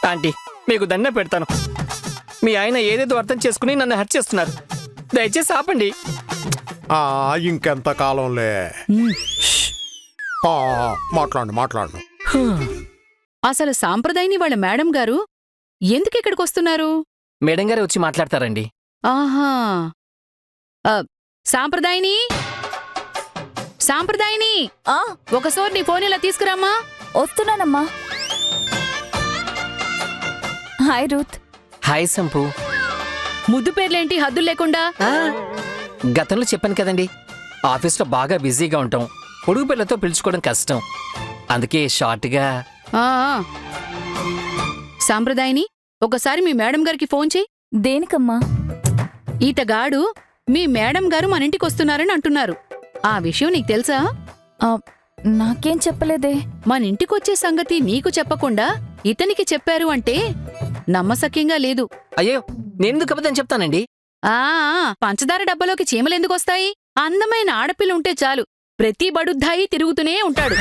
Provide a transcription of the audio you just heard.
Aunty మీకు దండం పెడతాను. మీ ఆయన ఏదేదో అర్థం చేసుకుని నన్ను హర్ట్ చేస్తున్నారు. దయచేసి ఆపండి. ఇంకెంత కాలంలే. మాట్లాడు. అసలు సాంప్రదాయని వాళ్ళ మేడం గారు ఎందుకు ఇక్కడికి వస్తున్నారు? మేడం గారే వచ్చి మాట్లాడతారండి. ఆహా. సాంప్రదాయని ఒకసారి నీ ఫోన్ ఇలా తీసుకురామ్మా. వస్తున్నానమ్మా. Hi Ruth. హాయ్ సంపు. ముద్దు పేర్లేంటి హద్దులు లేకుండా? గతంలో చెప్పాను కదండి, ఆఫీస్లో బాగా బిజీగా ఉంటాం, పొడుగు పిల్లతో పిలుచుకోవడం కష్టం, అందుకే షార్ట్గా. ఆ, సాంప్రదాయని ఒకసారి మీ మేడం గారికి ఫోన్ చెయ్యి. దేనికమ్మా? ఈతగాడు మీ మేడం గారు మన ఇంటికి వస్తున్నారని అంటున్నారు. ఆ విషయం నీకు తెలుసా? నాకేం చెప్పలేదే. మన ఇంటికొచ్చే సంగతి నీకు చెప్పకుండా ఇతనికి చెప్పారు అంటే నమ్మశక్యంగా లేదు. అయ్యో, నేనెందుకు అబద్ధం చెప్తానండి? పంచదార డబ్బాలోకి చీమలెందుకొస్తాయి? అందమైన ఆడపిల్ల ఉంటే చాలు, ప్రతి బడుద్దాయి తిరుగుతూనే ఉంటాడు.